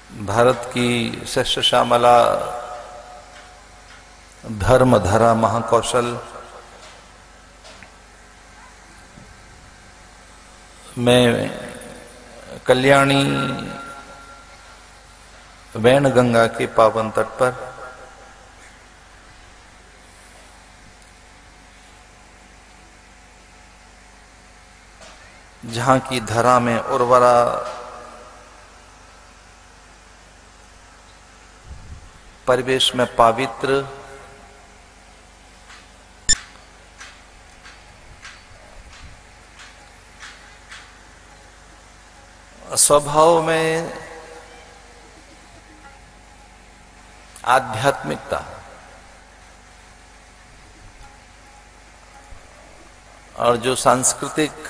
भारत की श्रेष्ठ श्यामला धर्म धरा महाकौशल में कल्याणी वैनगंगा के पावन तट पर जहां की धरा में उर्वरा परिवेश में पवित्र स्वभाव में आध्यात्मिकता और जो सांस्कृतिक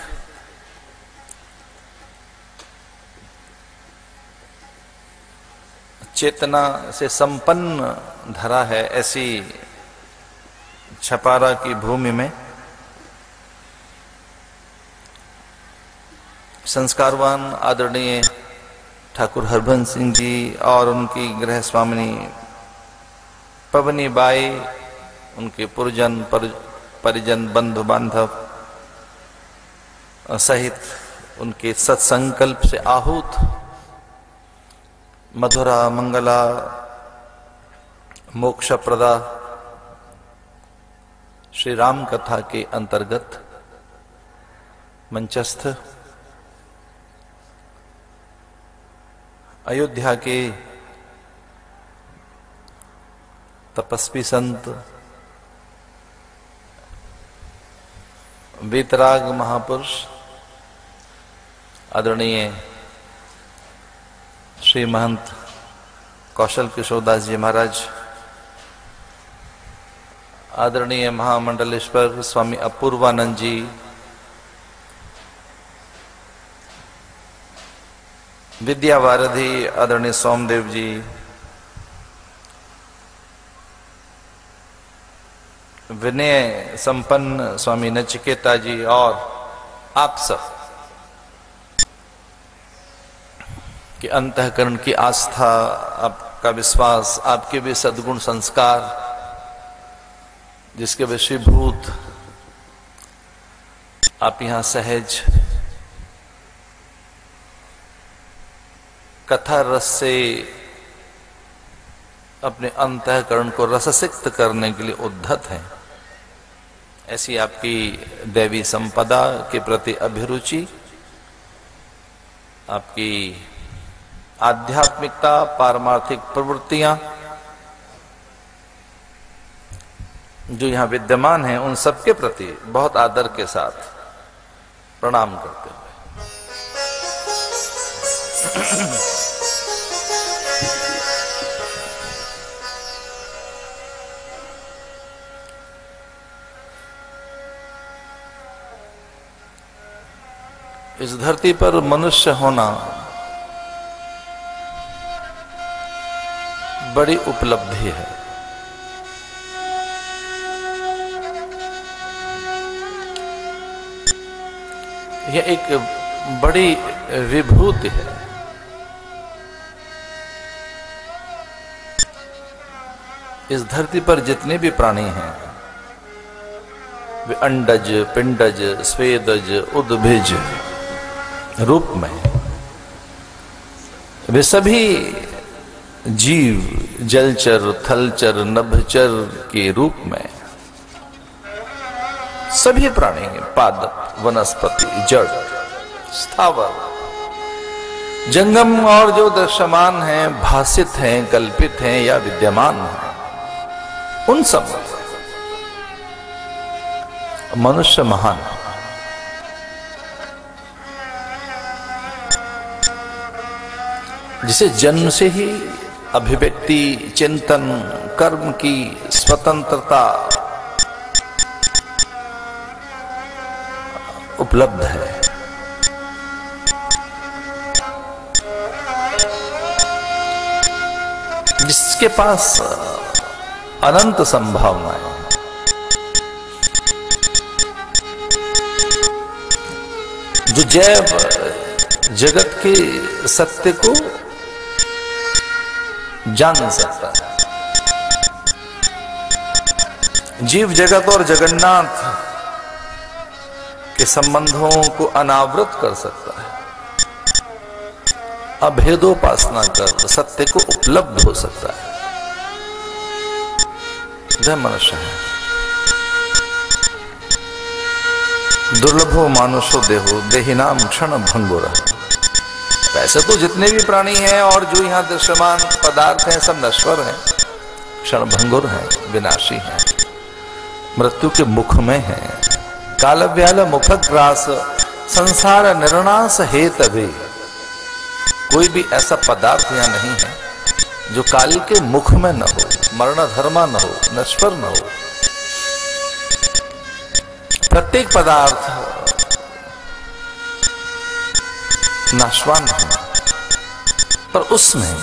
चेतना से संपन्न धरा है, ऐसी छपारा की भूमि में संस्कारवान आदरणीय ठाकुर हरबंस सिंह जी और उनकी गृह स्वामिनी पवनी बाई, उनके पुरजन परिजन बंधु बांधव सहित उनके सत्संकल्प से आहूत मधुरा मंगला मोक्षप्रदा श्री राम कथा के अंतर्गत मंचस्थ अयोध्या के तपस्वी संत वीतराग महापुरुष आदरणीय श्री महंत कौशल किशोर दास जी महाराज, आदरणीय महामंडलेश्वर स्वामी अपूर्वानंद जी, विद्यावारिधि आदरणीय सोमदेव जी, विनय संपन्न स्वामी नचिकेता जी और आप सब कि अंतःकरण की आस्था, आपका विश्वास, आपके भी सद्गुण संस्कार जिसके वशीभूत आप यहां सहज कथा रस से अपने अंतःकरण को रससिक्त करने के लिए उद्धत हैं, ऐसी आपकी दैवी संपदा के प्रति अभिरुचि, आपकी आध्यात्मिकता, पारमार्थिक प्रवृत्तियां जो यहां विद्यमान हैं, उन सबके प्रति बहुत आदर के साथ प्रणाम करते हुए इस धरती पर मनुष्य होना बड़ी उपलब्धि है। यह एक बड़ी विभूति है। इस धरती पर जितने भी प्राणी हैं, वे अंडज, पिंडज, स्वेदज, उद्भिज रूप में, वे सभी जीव जलचर, थलचर, नभचर के रूप में सभी प्राणी, पादप, वनस्पति, जड़, स्थावर, जंगम और जो दृश्यमान हैं, भासित हैं, कल्पित हैं या विद्यमान हैं, उन सब मनुष्य महान है। जिसे जन्म से ही अभिव्यक्ति, चिंतन, कर्म की स्वतंत्रता उपलब्ध है, जिसके पास अनंत संभावनाएं, जो जैव जगत के सत्य को जान सकता है। जीव जगत और जगन्नाथ के संबंधों को अनावृत कर सकता है, अभेदोपासना कर सत्य को उपलब्ध हो सकता है। वह मनुष्य है। दुर्लभो मानुषो देहो देहिनाम क्षण भंगुरा। वैसे तो जितने भी प्राणी हैं और जो यहाँ दृश्यमान पदार्थ हैं सब नश्वर हैं, क्षण भंगुर हैं, विनाशी हैं, मृत्यु के मुख में हैं। काल व्याल मुखग्रास संसार निर्नाश हेतवे। कोई भी ऐसा पदार्थ यहाँ नहीं है जो काल के मुख में न हो, मरण धर्मा न हो, नश्वर न हो। प्रत्येक पदार्थ नाशवान है, पर उसमें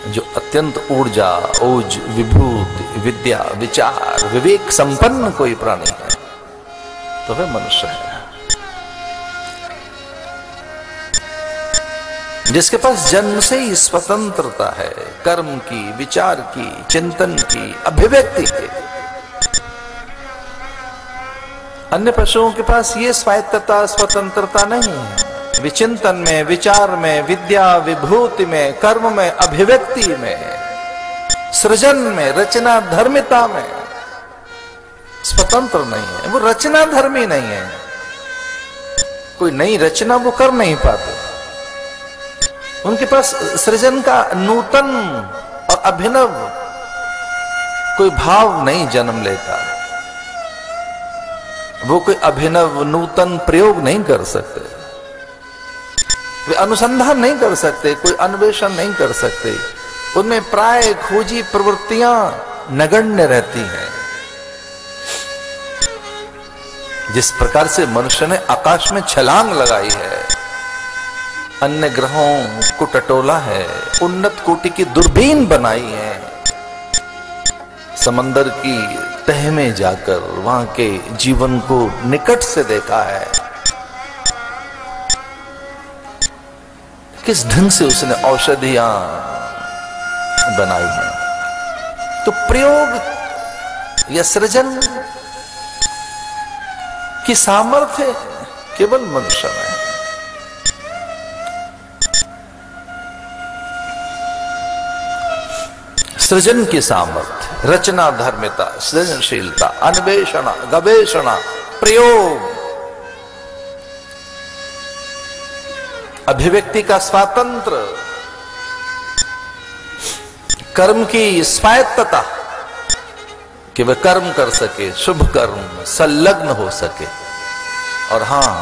जो अत्यंत ऊर्जा, ओज, विभूति, विद्या, विचार, विवेक संपन्न कोई प्राणी है तो वह मनुष्य है, जिसके पास जन्म से ही स्वतंत्रता है, कर्म की, विचार की, चिंतन की, अभिव्यक्ति की। अन्य पशुओं के पास ये स्वायत्तता, स्वतंत्रता नहीं है। विचिंतन में, विचार में, विद्या, विभूति में, कर्म में, अभिव्यक्ति में, सृजन में, रचना धर्मिता में स्वतंत्र नहीं है। वो रचना धर्मी नहीं है, कोई नई रचना वो कर नहीं पाते। उनके पास सृजन का नूतन और अभिनव कोई भाव नहीं जन्म लेता। वो कोई अभिनव नूतन प्रयोग नहीं कर सकते, वे अनुसंधान नहीं कर सकते, कोई अन्वेषण नहीं कर सकते। उनमें प्राय खोजी प्रवृत्तियां नगण्य रहती हैं। जिस प्रकार से मनुष्य ने आकाश में छलांग लगाई है, अन्य ग्रहों को टटोला है, उन्नत कोटि की दूरबीन बनाई है, समंदर की तह में जाकर वहां के जीवन को निकट से देखा है, किस ढंग से उसने औषधियां बनाई हैं। तो प्रयोग या सृजन की सामर्थ्य केवल मनुष्य में है। सृजन की सामर्थ्य, रचना धर्मिता, सृजनशीलता, अन्वेषण, गवेषणा, प्रयोग, अभिव्यक्ति का स्वातंत्र, कर्म की स्वायत्तता कि वह कर्म कर सके, शुभ कर्म संलग्न हो सके, और हां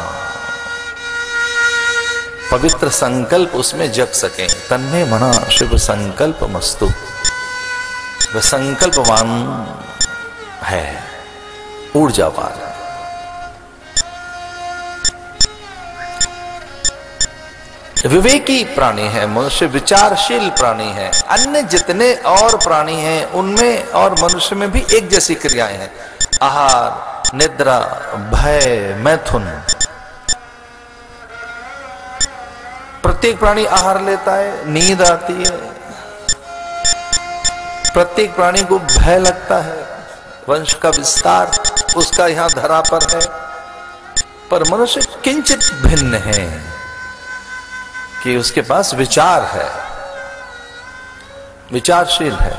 पवित्र संकल्प उसमें जग सके। तन्मे मना शुभ संकल्प मस्तु। वह संकल्पवान है, ऊर्जावान है। विवेकी प्राणी है मनुष्य, विचारशील प्राणी है। अन्य जितने और प्राणी हैं उनमें और मनुष्य में भी एक जैसी क्रियाएं हैं। आहार, निद्रा, भय, मैथुन। प्रत्येक प्राणी आहार लेता है, नींद आती है, प्रत्येक प्राणी को भय लगता है, वंश का विस्तार उसका यहां धरा पर है। पर मनुष्य किंचित भिन्न है कि उसके पास विचार है, विचारशील है,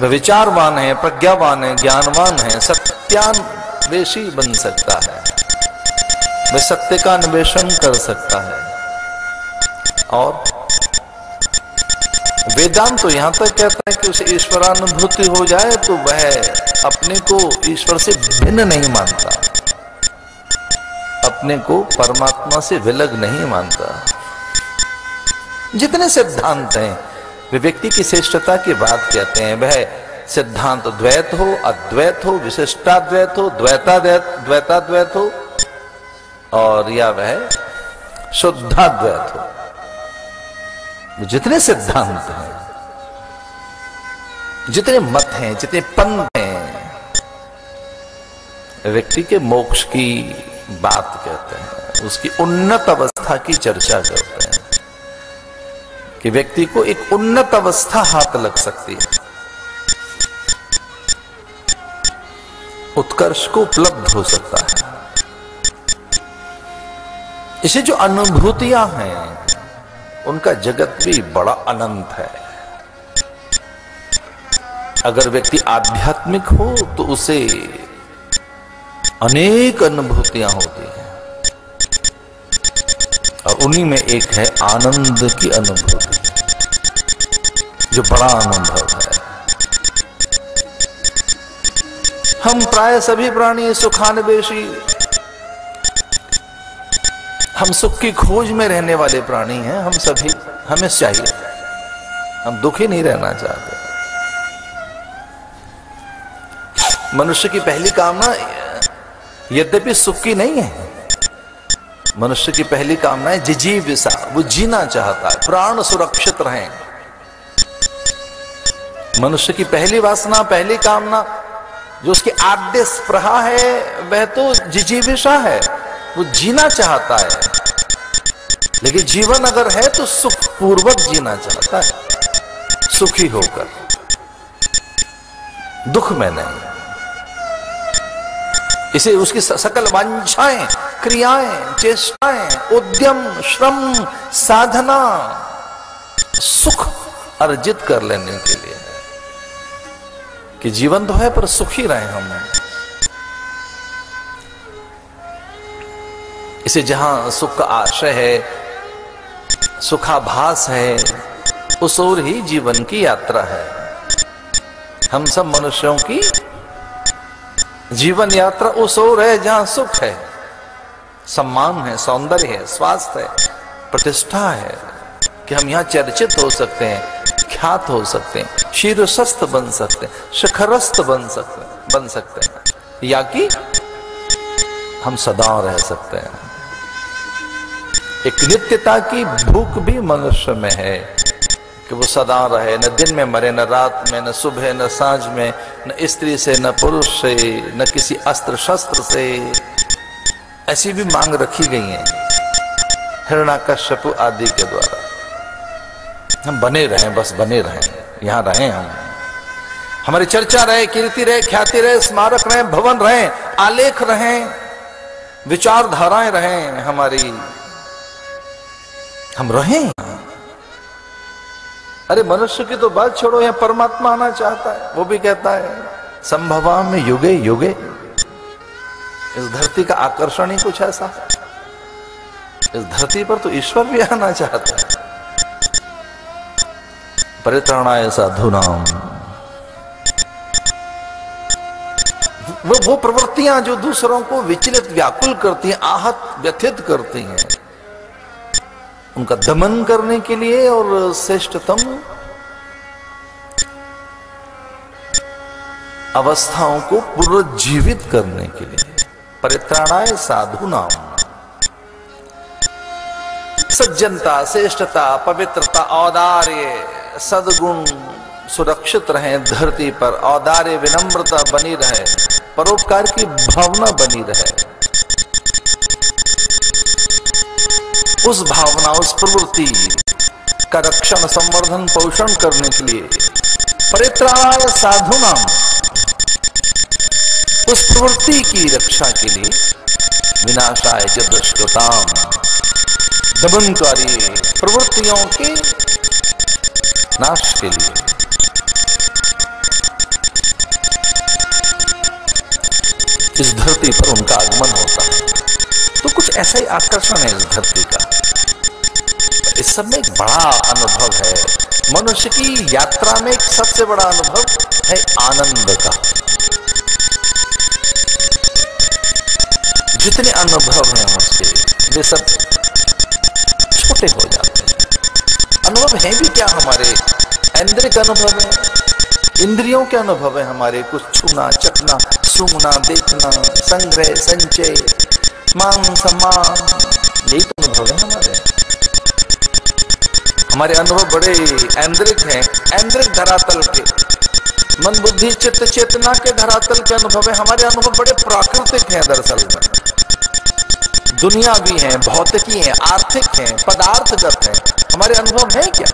वह विचारवान है, प्रज्ञावान है, ज्ञानवान है, सत्यान्वेषी बन सकता है, वह सत्य का अन्वेषण कर सकता है। और वेदांत तो यहां तक कहता है कि उसे ईश्वरानुभूति हो जाए तो वह अपने को ईश्वर से भिन्न नहीं मानता, अपने को परमात्मा से विलग नहीं मानता। जितने सिद्धांत हैं वे व्यक्ति की श्रेष्ठता की बात कहते हैं। वह सिद्धांत द्वैत हो, अद्वैत हो, विशिष्टाद्वैत हो, द्वैताद्वैत हो, और या वह शुद्धाद्वैत हो। जितने सिद्धांत हैं, जितने मत हैं, जितने पंथ हैं, व्यक्ति के मोक्ष की बात कहते हैं, उसकी उन्नत अवस्था की चर्चा करते हैं कि व्यक्ति को एक उन्नत अवस्था हाथ लग सकती है, उत्कर्ष को उपलब्ध हो सकता है। इसे जो अनुभूतियां हैं उनका जगत भी बड़ा अनंत है। अगर व्यक्ति आध्यात्मिक हो तो उसे अनेक अनुभूतियां होती हैं, और उन्हीं में एक है आनंद की अनुभूति, जो बड़ा अनुभव है। हम प्राय सभी प्राणी सुखान्वेषी, हम सुख की खोज में रहने वाले प्राणी हैं। हम सभी, हमें चाहिए, हम दुखी नहीं रहना चाहते। मनुष्य की पहली कामना यद्यपि सुख की नहीं है, मनुष्य की पहली कामना है जिजीविषा, वो जीना चाहता है, प्राण सुरक्षित रहें। मनुष्य की पहली वासना, पहली कामना, जो उसकी आद्य स्पृहा है, वह तो जिजीविषा है, वो जीना चाहता है। लेकिन जीवन अगर है तो सुख पूर्वक जीना चाहता है, सुखी होकर, दुख में नहीं। इसे उसकी सकल वांछाएं, क्रियाएं, चेष्टाएं, उद्यम, श्रम, साधना सुख अर्जित कर लेने के लिए है कि जीवन तो है पर सुखी रहे हम। इसे जहां सुख का आश्रय है, सुखाभास है, उस ओर ही जीवन की यात्रा है। हम सब मनुष्यों की जीवन यात्रा उस ओर है जहां सुख है, सम्मान है, सौंदर्य है, स्वास्थ्य है, प्रतिष्ठा है, कि हम यहां चर्चित हो सकते हैं, ख्यात हो सकते हैं, शीर्षस्थ बन सकते हैं, शिखरस्थ बन सकते हैं, या कि हम सदा रह सकते हैं। एक नित्यता की भूख भी मनुष्य में है कि वो सदा रहे, न दिन में मरे, न रात में, न सुबह न सांझ में, न स्त्री से, न पुरुष से, न किसी अस्त्र शस्त्र से। ऐसी भी मांग रखी गई है हिरण्यकश्यप आदि के द्वारा। हम बने रहें, बस बने रहें, यहां रहें, हम हमारी चर्चा रहे, कीर्ति रहे, ख्याति रहे, स्मारक रहे, भवन रहे, आलेख रहें, विचारधाराएं रहें हमारी, हम रहें। अरे मनुष्य की तो बात छोड़ो, यहां परमात्मा आना चाहता है, वो भी कहता है संभवा में युगे युगे। इस धरती का आकर्षण ही कुछ ऐसा है, इस धरती पर तो ईश्वर भी आना चाहता है। परित्राणाय साधूनाम, वो प्रवृत्तियां जो दूसरों को विचलित, व्याकुल करती हैं, आहत, व्यथित करती हैं, उनका दमन करने के लिए और श्रेष्ठतम अवस्थाओं को पुनर्जीवित करने के लिए परित्राणाय साधूनाम। सज्जनता, श्रेष्ठता, पवित्रता, औदार्य, सद्गुण सुरक्षित रहें धरती पर, औदार्य, विनम्रता बनी रहे, परोपकार की भावना बनी रहे। उस भावना, उस प्रवृत्ति का रक्षण, संवर्धन, पोषण करने के लिए परित्राणाय साधूनाम, उस प्रवृत्ति की रक्षा के लिए विनाशाय च दुष्कृताम, दमनकारी प्रवृत्तियों के नाश के लिए। इस धरती पर उनका आगमन होता है, तो कुछ ऐसा ही आकर्षण है इस धरती का। इस सब में एक बड़ा अनुभव है, मनुष्य की यात्रा में एक सबसे बड़ा अनुभव है आनंद का। जितने अनुभव हैं उसके, वे सब छोटे हो जाते हैं। अनुभव है भी क्या हमारे? ऐन्द्रिक अनुभव है, इंद्रियों के अनुभव है हमारे, कुछ छूना, चखना, सूंघना, देखना, संग्रह, संचय, मान सम्मान, यही तो अनुभव है हमारे। हमारे अनुभव बड़े ऐन्द्रिक हैं, ऐन्द्रिक धरातल के, मन बुद्धि चित्त चेतना के धरातल के अनुभव है। हमारे अनुभव बड़े प्राकृतिक हैं, दरअसल में दुनिया भी हैं, भौतिकी हैं, आर्थिक हैं, पदार्थगत हैं। हमारे अनुभव है क्या?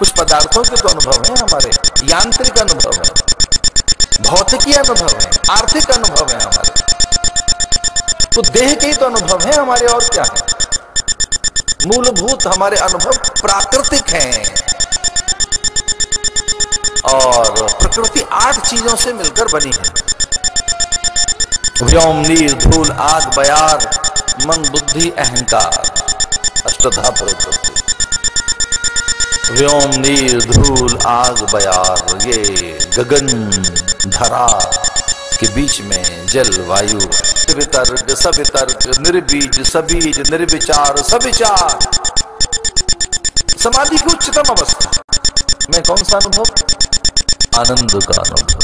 कुछ पदार्थों के तो अनुभव है हमारे, यांत्रिक अनुभव है, भौतिकी अनुभव है, आर्थिक अनुभव है हमारे, तो देह के ही तो अनुभव है हमारे, और क्या है। मूलभूत हमारे अनुभव प्राकृतिक हैं, और प्रकृति 8 चीजों से मिलकर बनी है। व्योम, नीर, धूल, आग, बयार, मन, बुद्धि, अहंकार, अष्टधा प्रकृति। व्योम, नीर, धूल, आग, बयार, ये गगन धरा के बीच में जल, वायु, वितर्क, सवितर्क, निर्बीज, सबीज, निर्विचार, सविचार, समाधि की उच्चतम अवस्था में कौन सा अनुभव? आनंद का अनुभव।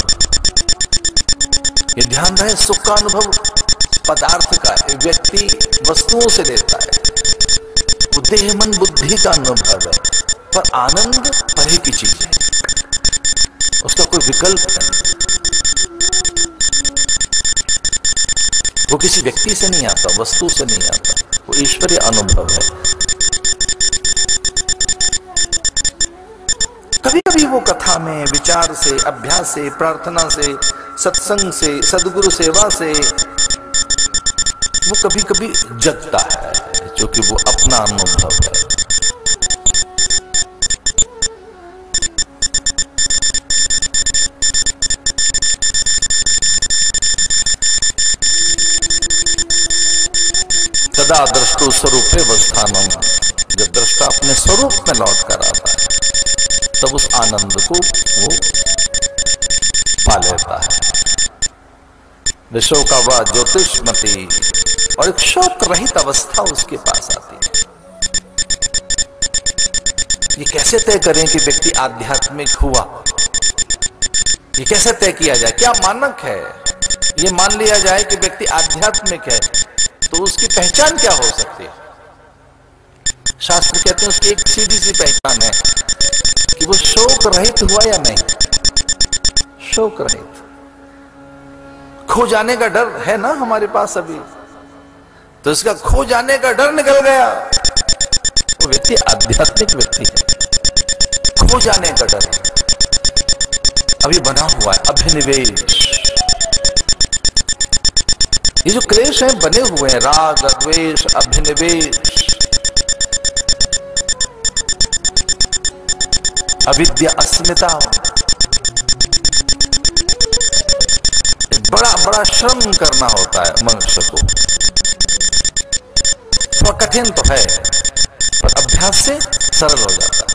ये ध्यान रहे, सुख का अनुभव पदार्थ का है, व्यक्ति वस्तुओं से लेता है, वो देह मन बुद्धि का अनुभव है, पर आनंद परे की चीज है, उसका कोई विकल्प नहीं, वो किसी व्यक्ति से नहीं आता, वस्तु से नहीं आता, वो ईश्वरीय अनुभव है। कभी कभी वो कथा में, विचार से, अभ्यास से, प्रार्थना से, सत्संग से, सद्गुरु सेवा से वो कभी कभी जगता है, क्योंकि वो अपना अनुभव है। सदा दृष्टु स्वरूपे वस्थानम, जब दृष्टा अपने स्वरूप में लौट कर आता है तब उस आनंद को वो पा लेता है। विश्व का वह ज्योतिषमती, और एक शोक रहित अवस्था उसके पास आती है। ये कैसे तय करें कि व्यक्ति आध्यात्मिक हुआ? ये कैसे तय किया जाए? क्या मानक है? ये मान लिया जाए कि व्यक्ति आध्यात्मिक है, तो उसकी पहचान क्या हो सकती है? शास्त्र कहते हैं उसकी एक सीधी सी पहचान है कि वो शोक रहित हुआ या नहीं। शोक रहित, खो जाने का डर है ना हमारे पास अभी, तो इसका खो जाने का डर निकल गया, वो व्यक्ति आध्यात्मिक व्यक्ति है। खो जाने का डर अभी बना हुआ है, अभिनिवेश। ये जो क्लेश हैं बने हुए हैं, राग, द्वेष, अभिनिवेश, अविद्या, अस्मिता, बड़ा बड़ा श्रम करना होता है मनुष्य को। थोड़ा कठिन तो है, पर अभ्यास से सरल हो जाता है।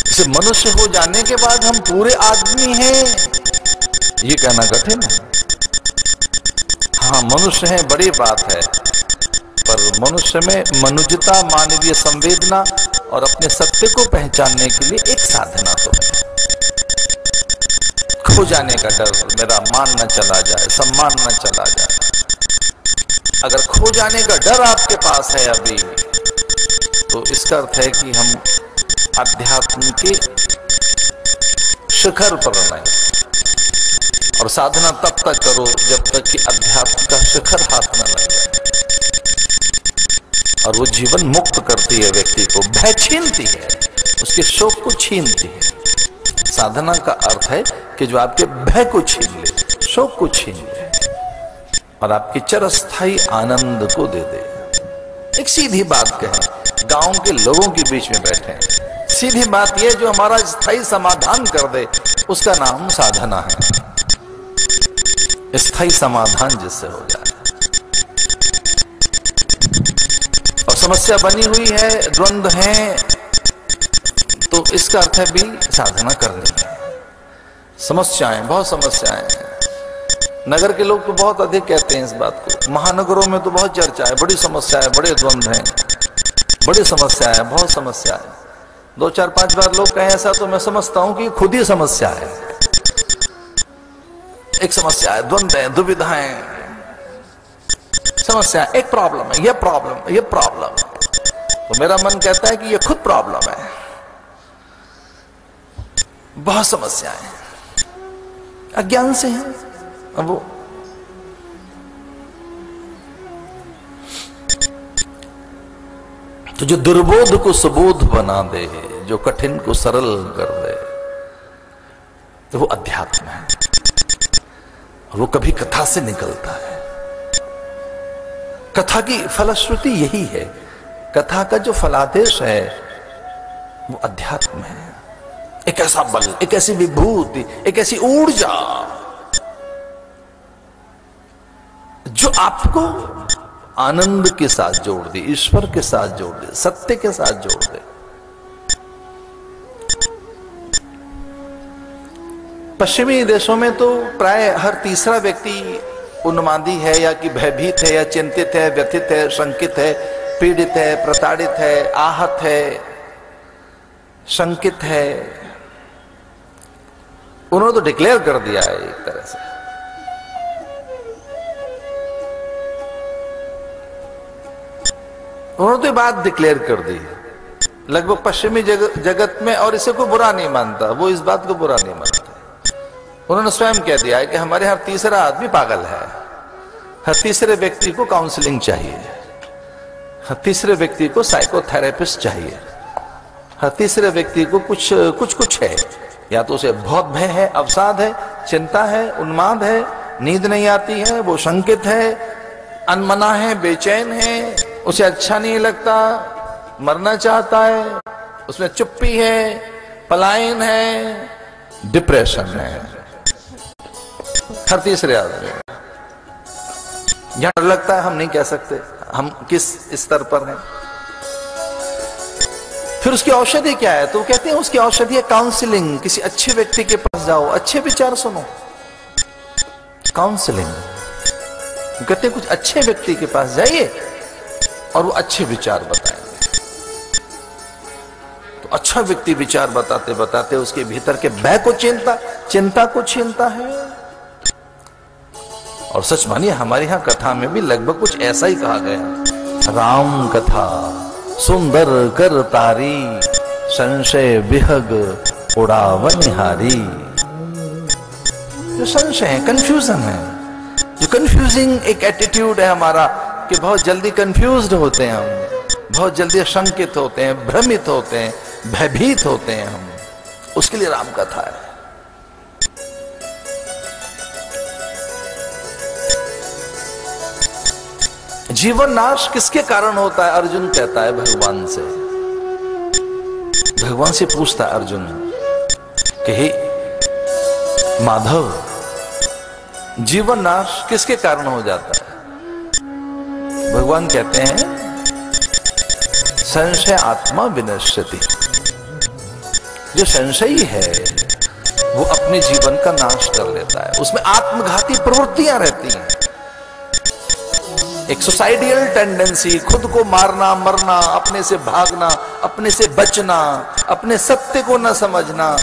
इसे मनुष्य हो जाने के बाद हम पूरे आदमी हैं, ये कहना कठिन है। हाँ, मनुष्य है, बड़ी बात है, पर मनुष्य में मनुजता, मानवीय संवेदना और अपने सत्य को पहचानने के लिए एक साधना तो है। खो जाने का डर, मेरा मान न चला जाए, सम्मान न चला जाए। अगर खो जाने का डर आपके पास है अभी, तो इसका अर्थ है कि हम अध्यात्म के शिखर पर नहीं। और साधना तब तक करो जब तक कि अध्यात्म का शिखर हाथ न लग जाए। और वो जीवन मुक्त करती है व्यक्ति को, भय छीनती है, उसके शोक को छीनती है। साधना का अर्थ है कि जो आपके भय को छीन ले, शोक को छीन ले, और आपकी चिरस्थायी आनंद को दे दे। एक सीधी बात कहें, गांव के लोगों के बीच में बैठे हैं, सीधी बात यह, जो हमारा स्थायी समाधान कर दे, उसका नाम साधना है। स्थायी समाधान जिससे हो जाए। और समस्या बनी हुई है, द्वंद्व है, तो इसका अर्थ है भी साधना करनी है। समस्याएं, बहुत समस्याएं हैं। नगर के लोग तो बहुत अधिक कहते हैं इस बात को, महानगरों में तो बहुत चर्चा है, बड़ी समस्या है, बड़े द्वंद्व हैं, बड़ी समस्या है, बहुत समस्या है। 2, 4, 5 बार लोग कहें ऐसा, तो मैं समझता हूं कि खुद ही समस्या है। एक समस्या है, द्वंद्व है, दुविधाएं, समस्या, एक प्रॉब्लम है, ये प्रॉब्लम, ये प्रॉब्लम। तो मेरा मन कहता है कि ये खुद प्रॉब्लम है, बहुत समस्याएं, अज्ञान से है। अब वो तो जो दुर्बोध को सुबोध बना दे, जो कठिन को सरल कर दे, तो वो अध्यात्म है। वो कभी कथा से निकलता है। कथा की फलश्रुति यही है, कथा का जो फलादेश है वो अध्यात्म है। एक ऐसा बल, एक ऐसी विभूति, एक ऐसी ऊर्जा जो आपको आनंद के साथ जोड़ दे, ईश्वर के साथ जोड़ दे, सत्य के साथ जोड़ दे। पश्चिमी देशों में तो प्राय हर तीसरा व्यक्ति उन्मादी है, या कि भयभीत है, या चिंतित है, व्यथित है, शंकित है, पीड़ित है, प्रताड़ित है, आहत है, शंकित है। उन्होंने तो डिक्लेयर कर दिया है एक तरह से। उन्होंने तो ये बात डिक्लेयर कर दी लगभग पश्चिमी जगत में, और इसे कोई बुरा नहीं मानता, वो इस बात को बुरा नहीं मानता। उन्होंने स्वयं कह दिया है कि हमारे हर तीसरा आदमी पागल है, हर तीसरे व्यक्ति को काउंसलिंग चाहिए, हर तीसरे व्यक्ति को साइकोथेरेपिस्ट चाहिए, हर तीसरे व्यक्ति को कुछ है, या तो उसे बहुत भय है, अवसाद है, चिंता है, उन्माद है, नींद नहीं आती है, वो शंकित है, अनमना है, बेचैन है, उसे अच्छा नहीं लगता, मरना चाहता है, उसमें चुप्पी है, पलायन है, डिप्रेशन है। हर तीसरे आदमी यहां डर लगता है, हम नहीं कह सकते हम किस स्तर पर हैं। फिर उसकी औषधि क्या है? तो कहते हैं उसकी औषधि है काउंसलिंग। किसी अच्छे व्यक्ति के पास जाओ, अच्छे विचार सुनो, काउंसलिंग। कहते हैं कुछ अच्छे व्यक्ति के पास जाइए और वो अच्छे विचार बताएंगे। तो अच्छा व्यक्ति विचार बताते बताते उसके भीतर के भय को चिंता को छीनता है। और सच मानिए हमारे यहां कथा में भी लगभग कुछ ऐसा ही कहा गया, राम कथा सुंदर कर तारी, संशय विहग उड़ावनिहारी। जो संशय है, कंफ्यूजन है, जो कंफ्यूजिंग एक एटीट्यूड है हमारा कि बहुत जल्दी कंफ्यूज्ड होते हैं हम, बहुत जल्दी शंकित होते हैं, भ्रमित होते हैं, भयभीत होते हैं हम, उसके लिए राम कथा है। जीवन नाश किसके कारण होता है? अर्जुन कहता है भगवान से। भगवान से पूछता है अर्जुन कि हे माधव, जीवन नाश किसके कारण हो जाता है? भगवान कहते हैं संशय आत्मा विनश्यति। जो संशयी है वो अपने जीवन का नाश कर लेता है, उसमें आत्मघाती प्रवृत्तियां रहती हैं। एक सुसाइडियल टेंडेंसी, खुद को मारना, मरना, अपने से भागना, अपने से बचना, अपने सत्य को न समझना,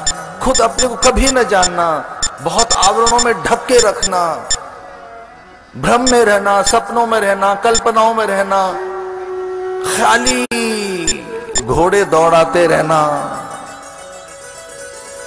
खुद अपने को कभी न जानना, बहुत आवरणों में ढक के रखना, भ्रम में रहना, सपनों में रहना, कल्पनाओं में रहना, खाली घोड़े दौड़ाते रहना,